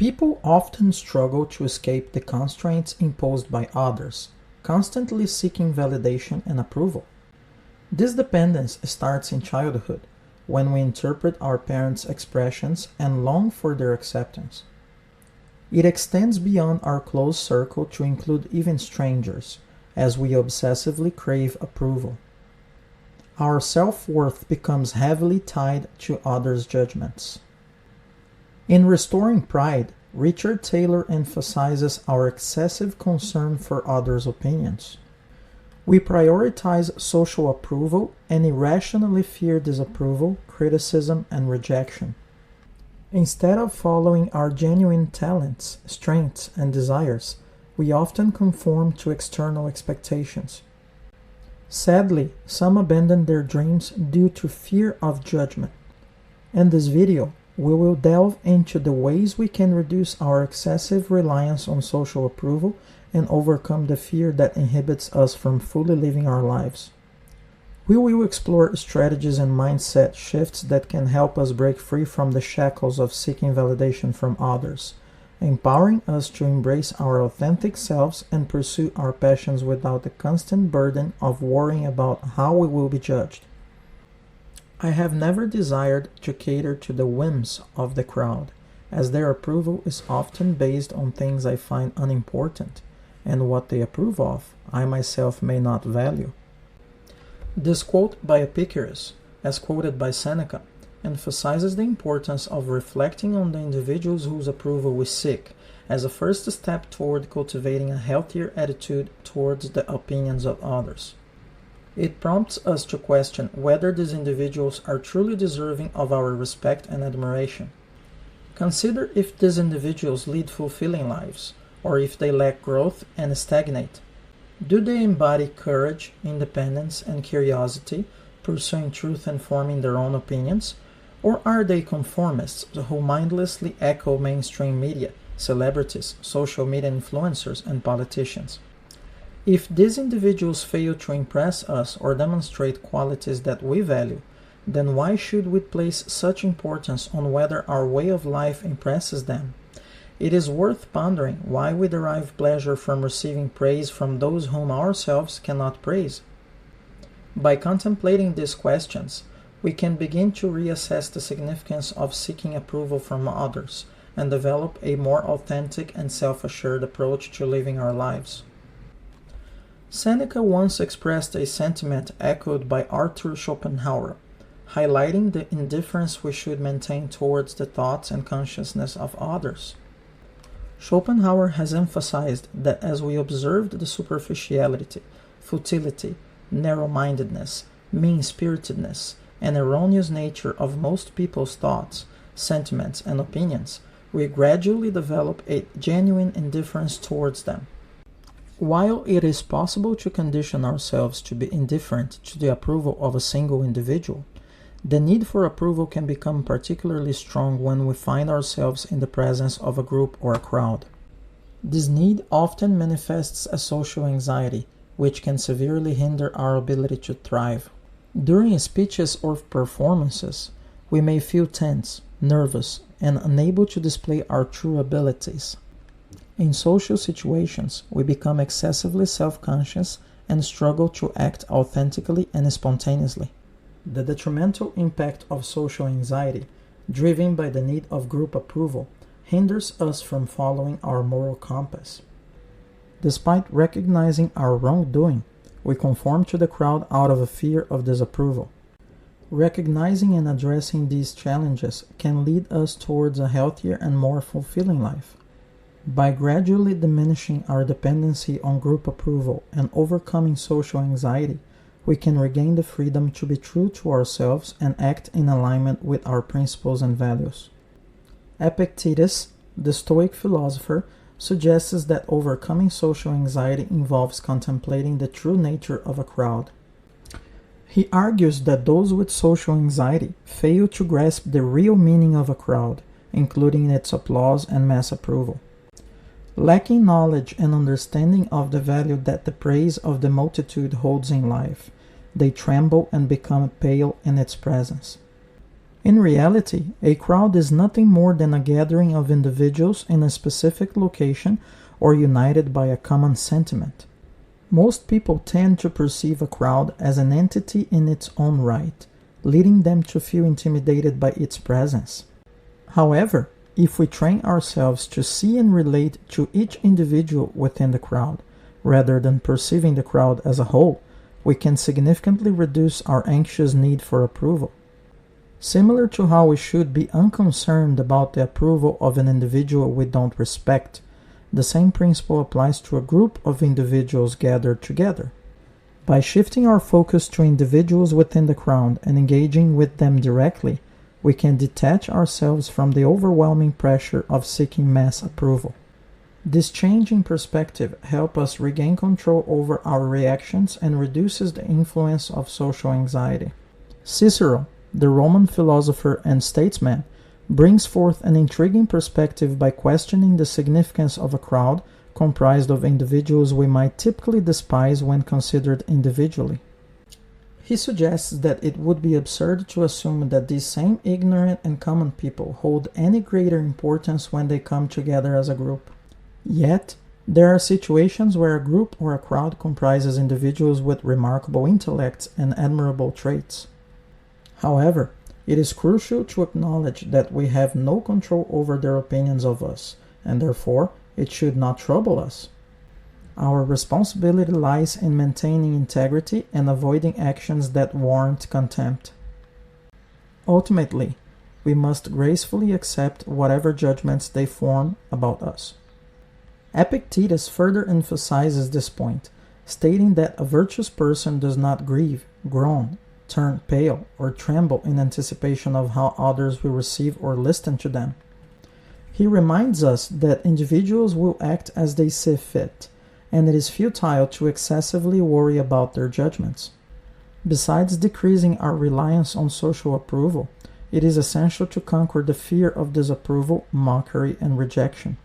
People often struggle to escape the constraints imposed by others, constantly seeking validation and approval. This dependence starts in childhood, when we interpret our parents' expressions and long for their acceptance. It extends beyond our close circle to include even strangers, as we obsessively crave approval. Our self-worth becomes heavily tied to others' judgments. In Restoring Pride, Richard Taylor emphasizes our excessive concern for others' opinions. We prioritize social approval and irrationally fear disapproval, criticism, and rejection. Instead of following our genuine talents, strengths, and desires, we often conform to external expectations. Sadly, some abandon their dreams due to fear of judgment. In this video, we will delve into the ways we can reduce our excessive reliance on social approval and overcome the fear that inhibits us from fully living our lives. We will explore strategies and mindset shifts that can help us break free from the shackles of seeking validation from others, empowering us to embrace our authentic selves and pursue our passions without the constant burden of worrying about how we will be judged. I have never desired to cater to the whims of the crowd, as their approval is often based on things I find unimportant, and what they approve of, I myself may not value. This quote by Epicurus, as quoted by Seneca, emphasizes the importance of reflecting on the individuals whose approval we seek, as a first step toward cultivating a healthier attitude towards the opinions of others. It prompts us to question whether these individuals are truly deserving of our respect and admiration. Consider if these individuals lead fulfilling lives, or if they lack growth and stagnate. Do they embody courage, independence, and curiosity, pursuing truth and forming their own opinions? Or are they conformists who mindlessly echo mainstream media, celebrities, social media influencers, and politicians? If these individuals fail to impress us or demonstrate qualities that we value, then why should we place such importance on whether our way of life impresses them? It is worth pondering why we derive pleasure from receiving praise from those whom ourselves cannot praise. By contemplating these questions, we can begin to reassess the significance of seeking approval from others and develop a more authentic and self-assured approach to living our lives. Seneca once expressed a sentiment echoed by Arthur Schopenhauer, highlighting the indifference we should maintain towards the thoughts and consciousness of others. Schopenhauer has emphasized that as we observed the superficiality, futility, narrow-mindedness, mean-spiritedness, and erroneous nature of most people's thoughts, sentiments, and opinions, we gradually develop a genuine indifference towards them. While it is possible to condition ourselves to be indifferent to the approval of a single individual, the need for approval can become particularly strong when we find ourselves in the presence of a group or a crowd. This need often manifests as social anxiety, which can severely hinder our ability to thrive. During speeches or performances, we may feel tense, nervous, and unable to display our true abilities. In social situations, we become excessively self-conscious and struggle to act authentically and spontaneously. The detrimental impact of social anxiety, driven by the need of group approval, hinders us from following our moral compass. Despite recognizing our wrongdoing, we conform to the crowd out of a fear of disapproval. Recognizing and addressing these challenges can lead us towards a healthier and more fulfilling life. By gradually diminishing our dependency on group approval and overcoming social anxiety, we can regain the freedom to be true to ourselves and act in alignment with our principles and values. Epictetus, the Stoic philosopher, suggests that overcoming social anxiety involves contemplating the true nature of a crowd. He argues that those with social anxiety fail to grasp the real meaning of a crowd, including its applause and mass approval. Lacking knowledge and understanding of the value that the praise of the multitude holds in life, they tremble and become pale in its presence. In reality, a crowd is nothing more than a gathering of individuals in a specific location or united by a common sentiment. Most people tend to perceive a crowd as an entity in its own right, leading them to feel intimidated by its presence. However, if we train ourselves to see and relate to each individual within the crowd, rather than perceiving the crowd as a whole, we can significantly reduce our anxious need for approval. Similar to how we should be unconcerned about the approval of an individual we don't respect, the same principle applies to a group of individuals gathered together. By shifting our focus to individuals within the crowd and engaging with them directly, we can detach ourselves from the overwhelming pressure of seeking mass approval. This change in perspective helps us regain control over our reactions and reduces the influence of social anxiety. Cicero, the Roman philosopher and statesman, brings forth an intriguing perspective by questioning the significance of a crowd comprised of individuals we might typically despise when considered individually. He suggests that it would be absurd to assume that these same ignorant and common people hold any greater importance when they come together as a group. Yet, there are situations where a group or a crowd comprises individuals with remarkable intellects and admirable traits. However, it is crucial to acknowledge that we have no control over their opinions of us, and therefore it should not trouble us. Our responsibility lies in maintaining integrity and avoiding actions that warrant contempt. Ultimately, we must gracefully accept whatever judgments they form about us. Epictetus further emphasizes this point, stating that a virtuous person does not grieve, groan, turn pale, or tremble in anticipation of how others will receive or listen to them. He reminds us that individuals will act as they see fit, and it is futile to excessively worry about their judgments. Besides decreasing our reliance on social approval, it is essential to conquer the fear of disapproval, mockery, and rejection.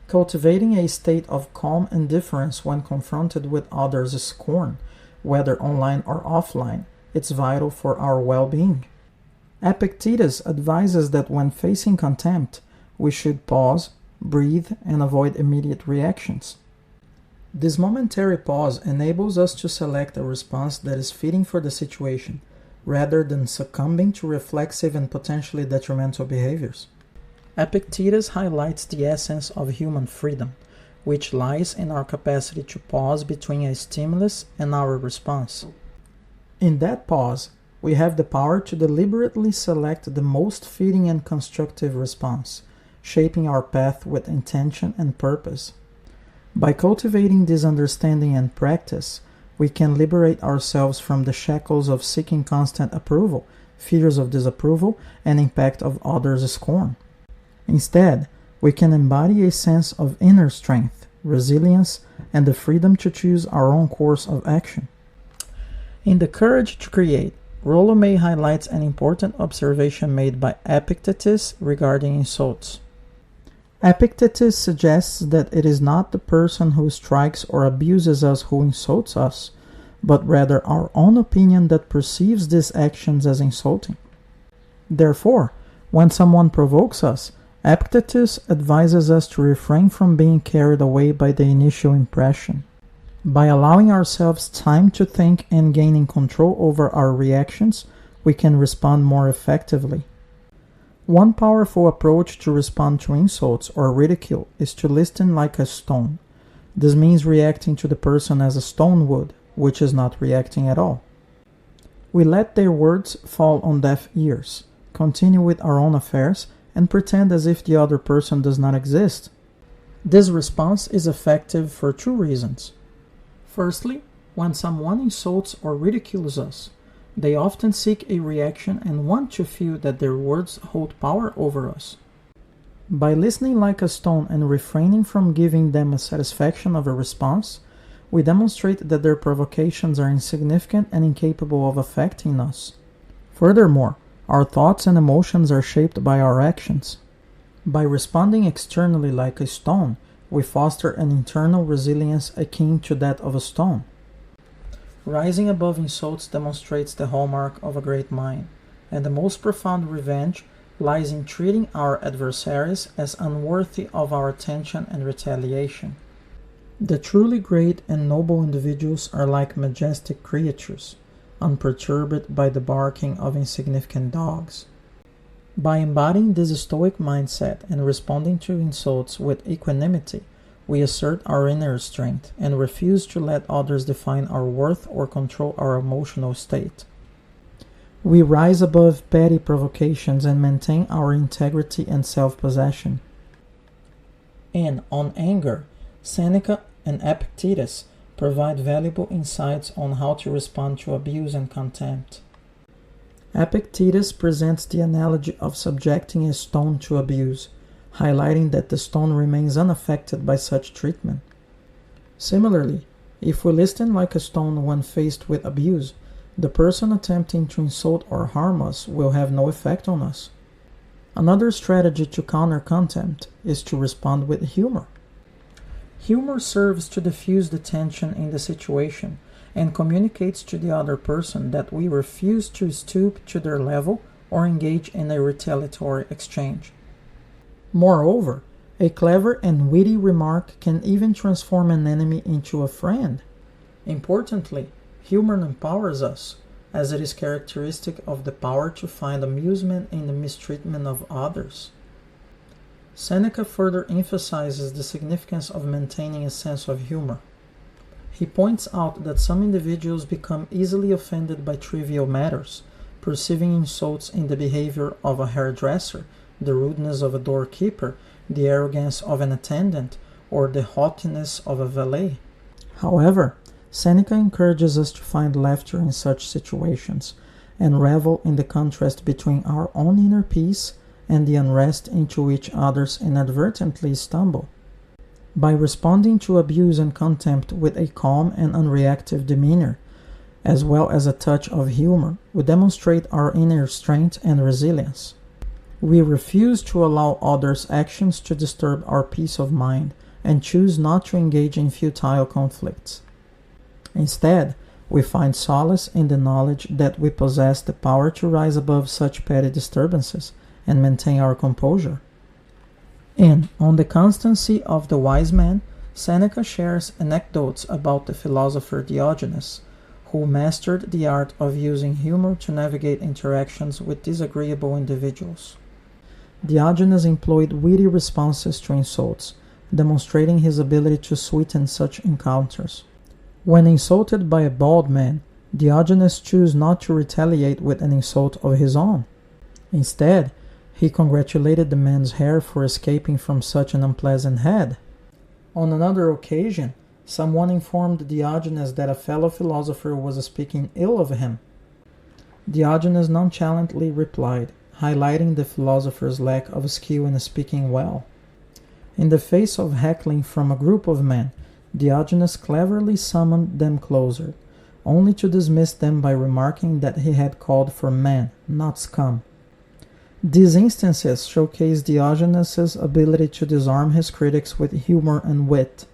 Cultivating a state of calm indifference when confronted with others' scorn, whether online or offline, is vital for our well-being. Epictetus advises that when facing contempt, we should pause, breathe, and avoid immediate reactions. This momentary pause enables us to select a response that is fitting for the situation, rather than succumbing to reflexive and potentially detrimental behaviors. Epictetus highlights the essence of human freedom, which lies in our capacity to pause between a stimulus and our response. In that pause, we have the power to deliberately select the most fitting and constructive response, shaping our path with intention and purpose. By cultivating this understanding and practice, we can liberate ourselves from the shackles of seeking constant approval, fears of disapproval, and impact of others' scorn. Instead, we can embody a sense of inner strength, resilience, and the freedom to choose our own course of action. In The Courage to Create, Rollo May highlights an important observation made by Epictetus regarding insults. Epictetus suggests that it is not the person who strikes or abuses us who insults us, but rather our own opinion that perceives these actions as insulting. Therefore, when someone provokes us, Epictetus advises us to refrain from being carried away by the initial impression. By allowing ourselves time to think and gaining control over our reactions, we can respond more effectively. One powerful approach to respond to insults or ridicule is to listen like a stone. This means reacting to the person as a stone would, which is not reacting at all. We let their words fall on deaf ears, continue with our own affairs, and pretend as if the other person does not exist. This response is effective for two reasons. Firstly, when someone insults or ridicules us, they often seek a reaction and want to feel that their words hold power over us. By listening like a stone and refraining from giving them a satisfaction of a response, we demonstrate that their provocations are insignificant and incapable of affecting us. Furthermore, our thoughts and emotions are shaped by our actions. By responding externally like a stone, we foster an internal resilience akin to that of a stone. Rising above insults demonstrates the hallmark of a great mind, and the most profound revenge lies in treating our adversaries as unworthy of our attention and retaliation. The truly great and noble individuals are like majestic creatures, unperturbed by the barking of insignificant dogs. By embodying this stoic mindset and responding to insults with equanimity, we assert our inner strength and refuse to let others define our worth or control our emotional state. We rise above petty provocations and maintain our integrity and self-possession. And on anger, Seneca and Epictetus provide valuable insights on how to respond to abuse and contempt. Epictetus presents the analogy of subjecting a stone to abuse, highlighting that the stone remains unaffected by such treatment. Similarly, if we listen like a stone when faced with abuse, the person attempting to insult or harm us will have no effect on us. Another strategy to counter contempt is to respond with humor. Humor serves to diffuse the tension in the situation and communicates to the other person that we refuse to stoop to their level or engage in a retaliatory exchange. Moreover, a clever and witty remark can even transform an enemy into a friend. Importantly, humor empowers us, as it is characteristic of the power to find amusement in the mistreatment of others. Seneca further emphasizes the significance of maintaining a sense of humor. He points out that some individuals become easily offended by trivial matters, perceiving insults in the behavior of a hairdresser, the rudeness of a doorkeeper, the arrogance of an attendant, or the haughtiness of a valet. However, Seneca encourages us to find laughter in such situations and revel in the contrast between our own inner peace and the unrest into which others inadvertently stumble. By responding to abuse and contempt with a calm and unreactive demeanor, as well as a touch of humor, we demonstrate our inner strength and resilience. We refuse to allow others' actions to disturb our peace of mind and choose not to engage in futile conflicts. Instead, we find solace in the knowledge that we possess the power to rise above such petty disturbances and maintain our composure. And on the constancy of the wise man, Seneca shares anecdotes about the philosopher Diogenes, who mastered the art of using humor to navigate interactions with disagreeable individuals. Diogenes employed witty responses to insults, demonstrating his ability to sweeten such encounters. When insulted by a bald man, Diogenes chose not to retaliate with an insult of his own. Instead, he congratulated the man's hair for escaping from such an unpleasant head. On another occasion, someone informed Diogenes that a fellow philosopher was speaking ill of him. Diogenes nonchalantly replied, highlighting the philosopher's lack of skill in speaking well. In the face of heckling from a group of men, Diogenes cleverly summoned them closer, only to dismiss them by remarking that he had called for men, not scum. These instances showcase Diogenes' ability to disarm his critics with humor and wit.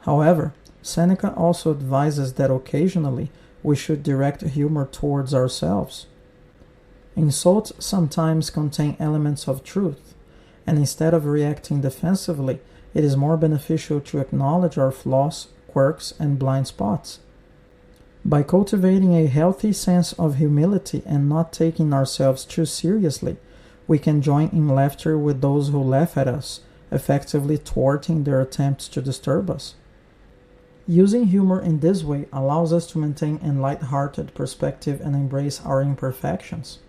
However, Seneca also advises that occasionally we should direct humor towards ourselves. Insults sometimes contain elements of truth, and instead of reacting defensively, it is more beneficial to acknowledge our flaws, quirks, and blind spots. By cultivating a healthy sense of humility and not taking ourselves too seriously, we can join in laughter with those who laugh at us, effectively thwarting their attempts to disturb us. Using humor in this way allows us to maintain a light-hearted perspective and embrace our imperfections.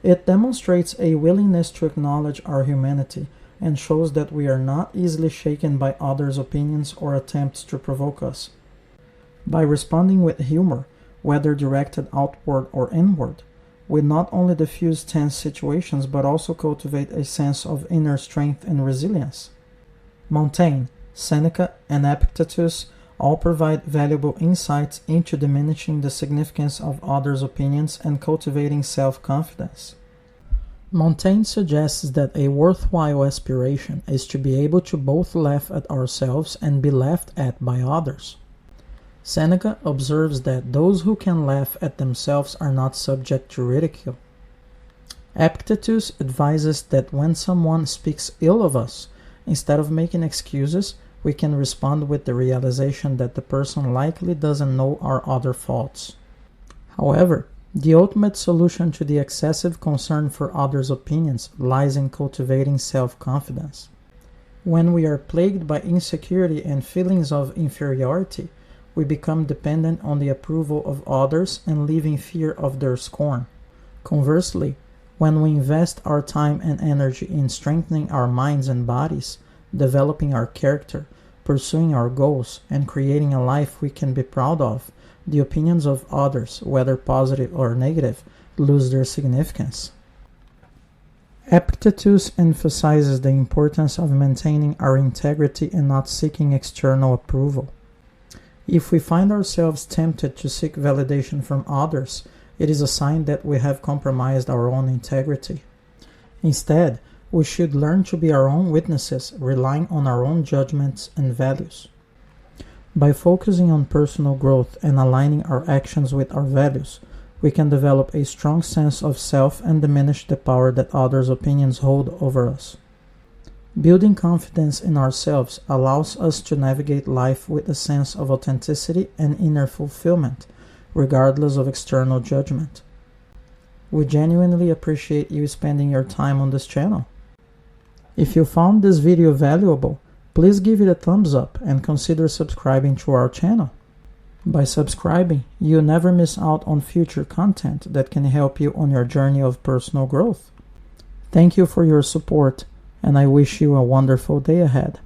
It demonstrates a willingness to acknowledge our humanity and shows that we are not easily shaken by others' opinions or attempts to provoke us. By responding with humor, whether directed outward or inward, we not only diffuse tense situations but also cultivate a sense of inner strength and resilience. Montaigne, Seneca, and Epictetus all provide valuable insights into diminishing the significance of others' opinions and cultivating self-confidence. Montaigne suggests that a worthwhile aspiration is to be able to both laugh at ourselves and be laughed at by others. Seneca observes that those who can laugh at themselves are not subject to ridicule. Epictetus advises that when someone speaks ill of us, instead of making excuses, we can respond with the realization that the person likely doesn't know our other faults. However, the ultimate solution to the excessive concern for others' opinions lies in cultivating self-confidence. When we are plagued by insecurity and feelings of inferiority, we become dependent on the approval of others and live in fear of their scorn. Conversely, when we invest our time and energy in strengthening our minds and bodies, developing our character, pursuing our goals, and creating a life we can be proud of, the opinions of others, whether positive or negative, lose their significance. Epictetus emphasizes the importance of maintaining our integrity and not seeking external approval. If we find ourselves tempted to seek validation from others, it is a sign that we have compromised our own integrity. Instead, we should learn to be our own witnesses, relying on our own judgments and values. By focusing on personal growth and aligning our actions with our values, we can develop a strong sense of self and diminish the power that others' opinions hold over us. Building confidence in ourselves allows us to navigate life with a sense of authenticity and inner fulfillment, regardless of external judgment. We genuinely appreciate you spending your time on this channel. If you found this video valuable, please give it a thumbs up and consider subscribing to our channel. By subscribing, you never miss out on future content that can help you on your journey of personal growth. Thank you for your support, and I wish you a wonderful day ahead.